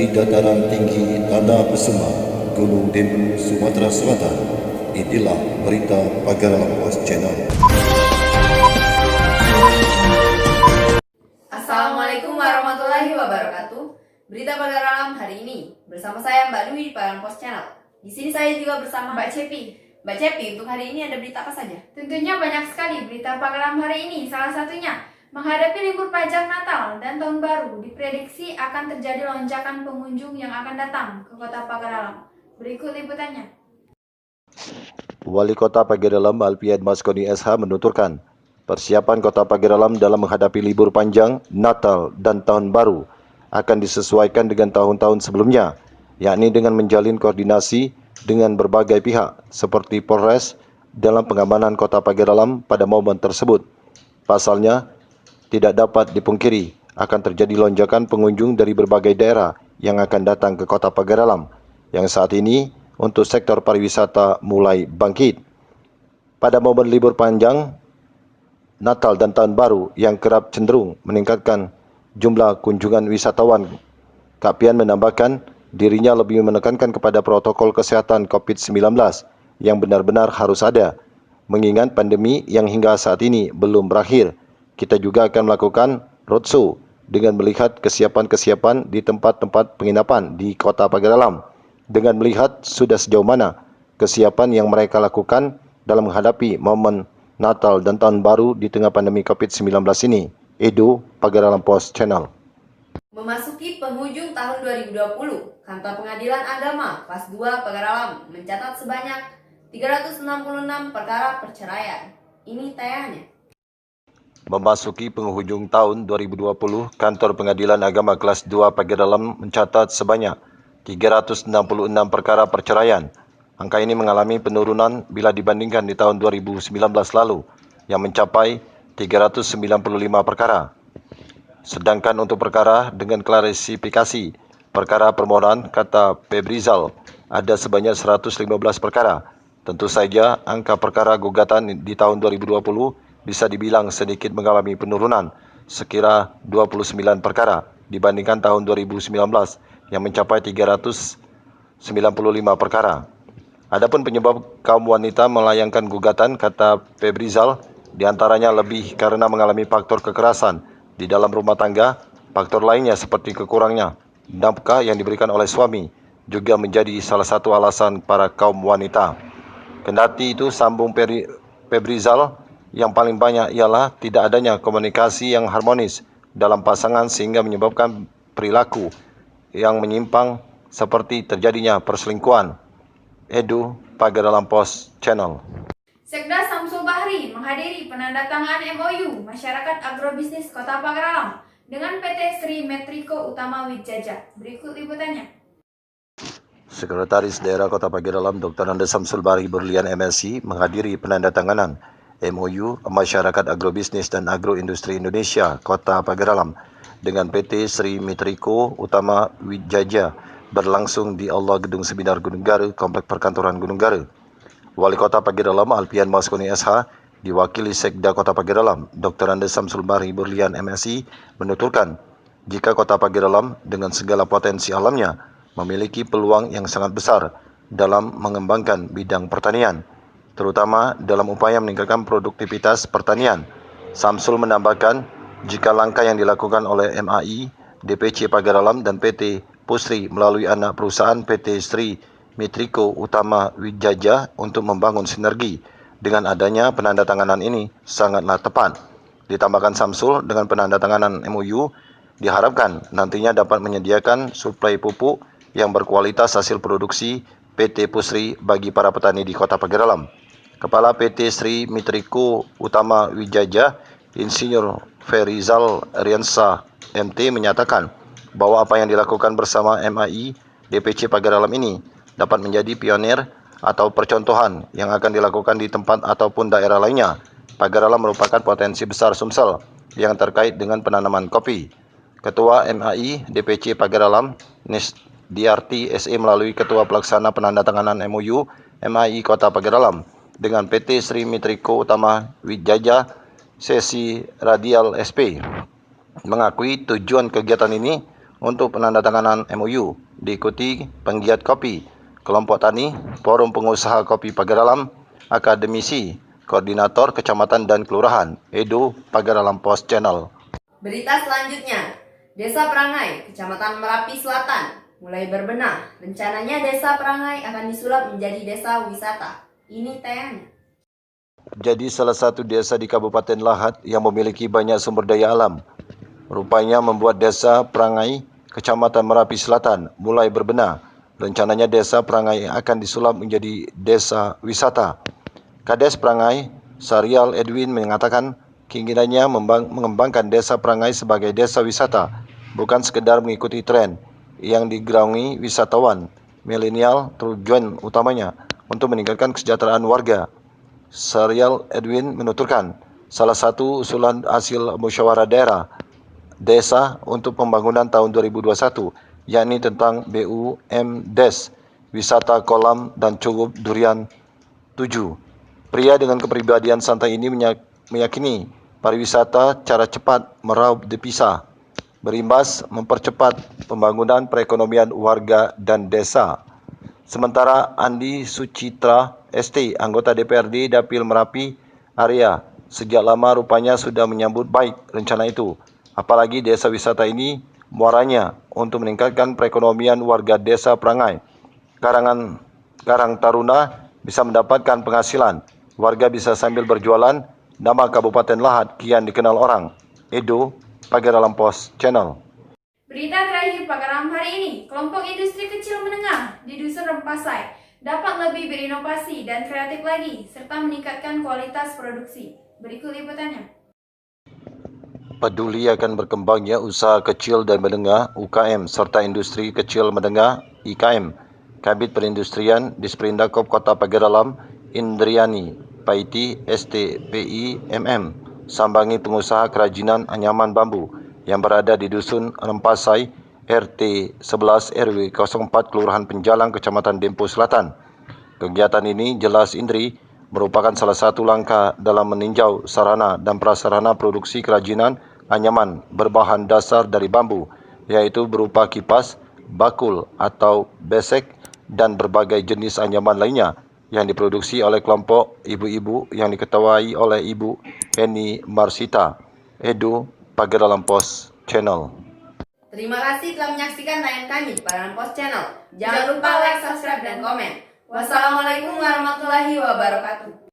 dari dataran tinggi Tanah Besema, Gunung Dempu, Sumatera Selatan. Inilah berita Pagar Alam Pos Channel. Assalamualaikum warahmatullahi wabarakatuh. Berita Pagar Alam hari ini bersama saya Mbak Dwi di Pagar Alam Pos Channel. Di sini saya juga bersama Mbak Cepi. Mbak Cepi, untuk hari ini ada berita apa saja? Tentunya banyak sekali berita Pagar Alam hari ini. Salah satunya, menghadapi libur panjang Natal dan Tahun Baru, diprediksi akan terjadi lonjakan pengunjung yang akan datang ke Kota Pagar Alam. Berikut liputannya. Wali Kota Pagar Alam Alfian Maskoni SH menuturkan, persiapan Kota Pagar Alam dalam menghadapi libur panjang Natal dan Tahun Baru akan disesuaikan dengan tahun-tahun sebelumnya, yakni dengan menjalin koordinasi dengan berbagai pihak seperti Polres dalam pengamanan Kota Pagar Alam pada momen tersebut. Pasalnya, tidak dapat dipungkiri akan terjadi lonjakan pengunjung dari berbagai daerah yang akan datang ke Kota Pagar Alam yang saat ini untuk sektor pariwisata mulai bangkit. Pada momen libur panjang Natal dan Tahun Baru yang kerap cenderung meningkatkan jumlah kunjungan wisatawan, Kak Pian menambahkan dirinya lebih menekankan kepada protokol kesehatan COVID-19 yang benar-benar harus ada. Mengingat pandemi yang hingga saat ini belum berakhir, kita juga akan melakukan roadshow dengan melihat kesiapan-kesiapan di tempat-tempat penginapan di Kota Pagar Alam, dengan melihat sudah sejauh mana kesiapan yang mereka lakukan dalam menghadapi momen Natal dan Tahun Baru di tengah pandemi COVID-19 ini. Edo, Pagar Alam Pos Channel. Memasuki penghujung tahun 2020, Kantor Pengadilan Agama Kelas 2 Pagar Alam mencatat sebanyak 366 perkara perceraian. Ini tayangannya. Memasuki penghujung tahun 2020, Kantor Pengadilan Agama Kelas 2 Pagar Alam mencatat sebanyak 366 perkara perceraian. Angka ini mengalami penurunan bila dibandingkan di tahun 2019 lalu yang mencapai 395 perkara. Sedangkan untuk perkara dengan klarifikasi perkara permohonan, kata Febrizal, ada sebanyak 115 perkara. Tentu saja angka perkara gugatan di tahun 2020 bisa dibilang sedikit mengalami penurunan, sekira 29 perkara dibandingkan tahun 2019 yang mencapai 395 perkara. Adapun penyebab kaum wanita melayangkan gugatan, kata Febrizal, diantaranya lebih karena mengalami faktor kekerasan di dalam rumah tangga. Faktor lainnya seperti kekurangnya nafkah yang diberikan oleh suami juga menjadi salah satu alasan para kaum wanita. Kendati itu, sambung Febrizal, yang paling banyak ialah tidak adanya komunikasi yang harmonis dalam pasangan sehingga menyebabkan perilaku yang menyimpang seperti terjadinya perselingkuhan. Edu, Pagar Alam Pos Channel. Sekda Samsul Bahri menghadiri penandatanganan MOU Masyarakat Agrobisnis Kota Pagar Alam dengan PT Sri Metriko Utama Wijaya. Berikut liputannya. Sekretaris Daerah Kota Pagar Alam Dr. Andes Samsul Bahri Berlian MSc menghadiri penandatanganan MOU Masyarakat Agrobisnis dan Agroindustri Indonesia Kota Pagar Alam dengan PT Sri Metriko Utama Wijaya berlangsung di Aula Gedung Seminar Gunung Garu, Komplek Perkantoran Gunung Garu. Wali Kota Pagar Alam Alfian Maskoni SH diwakili Sekda Kota Pagar Alam Dr. Andes Samsul Bahri Berlian MSc menuturkan jika Kota Pagar Alam dengan segala potensi alamnya memiliki peluang yang sangat besar dalam mengembangkan bidang pertanian, terutama dalam upaya meningkatkan produktivitas pertanian. Samsul menambahkan, jika langkah yang dilakukan oleh MAI, DPC Pagar Alam dan PT Pusri melalui anak perusahaan PT Sri Metriko Utama Wijaya untuk membangun sinergi dengan adanya penandatanganan ini sangatlah tepat. Ditambahkan Samsul, dengan penandatanganan MOU diharapkan nantinya dapat menyediakan suplai pupuk yang berkualitas hasil produksi PT Pusri bagi para petani di Kota Pagar Alam. Kepala PT Sri Metriko Utama Wijaya, Insinyur Ferizal Riansa MT menyatakan bahwa apa yang dilakukan bersama MAI DPC Pagar Alam ini dapat menjadi pionir atau percontohan yang akan dilakukan di tempat ataupun daerah lainnya. Pagar Alam merupakan potensi besar Sumsel yang terkait dengan penanaman kopi. Ketua MAI DPC Pagar Alam Diarti SE melalui Ketua Pelaksana Penandatanganan MOU MAI Kota Pagar Alam dengan PT Sri Metriko Utama Wijaya Sesi Radial SP mengakui tujuan kegiatan ini untuk penandatanganan MOU, diikuti penggiat kopi, kelompok tani, forum pengusaha kopi Pagaralam, akademisi, koordinator kecamatan dan kelurahan, Edo Pagaralam Post Channel. Berita selanjutnya, Desa Perangai, Kecamatan Merapi Selatan, mulai berbenah. Rencananya Desa Perangai akan disulap menjadi desa wisata. Ini tayangannya. Jadi salah satu desa di Kabupaten Lahat yang memiliki banyak sumber daya alam. Rupanya membuat Desa Perangai, Kecamatan Merapi Selatan mulai berbenah. Rencananya Desa Perangai akan disulap menjadi desa wisata. Kades Perangai, Sarial Edwin mengatakan keinginannya mengembangkan Desa Perangai sebagai desa wisata, bukan sekedar mengikuti tren yang digaungi wisatawan milenial. Tujuan utamanya untuk meningkatkan kesejahteraan warga. Sarial Edwin menuturkan, salah satu usulan hasil musyawarah daerah desa untuk pembangunan tahun 2021, yakni tentang BUMDes, wisata kolam dan Curug Durian 7. Pria dengan kepribadian santai ini meyakini pariwisata cara cepat meraup devisa, berimbas mempercepat pembangunan perekonomian warga dan desa. Sementara Andi Sucitra ST, anggota DPRD Dapil Merapi Area, sejak lama rupanya sudah menyambut baik rencana itu. Apalagi desa wisata ini muaranya untuk meningkatkan perekonomian warga Desa Perangai. Karang Taruna bisa mendapatkan penghasilan, warga bisa sambil berjualan, nama Kabupaten Lahat kian dikenal orang. Edo Pagaralam Post Channel. Berita terakhir Pagaralam hari ini, kelompok industri kecil menengah di Dusun Rempasai dapat lebih berinovasi dan kreatif lagi, serta meningkatkan kualitas produksi. Berikut liputannya. Peduli akan berkembangnya usaha kecil dan menengah UKM serta industri kecil menengah IKM. Kabid Perindustrian Disperindak Kota Pagaralam Indriani Paiti STPI MM sambangi pengusaha kerajinan anyaman bambu yang berada di Dusun Rempasai RT 11 RW 04 Kelurahan Penjalang Kecamatan Dempo Selatan. Kegiatan ini jelas Indri merupakan salah satu langkah dalam meninjau sarana dan prasarana produksi kerajinan anyaman berbahan dasar dari bambu, yaitu berupa kipas, bakul atau besek, dan berbagai jenis anyaman lainnya yang diproduksi oleh kelompok ibu-ibu yang diketuai oleh Ibu Eni Marsita. Edo Pagaralam Post Channel. Terima kasih telah menyaksikan tayangan kami di Pagaralam Post Channel. Jangan lupa like, subscribe, dan komen. Wassalamualaikum warahmatullahi wabarakatuh.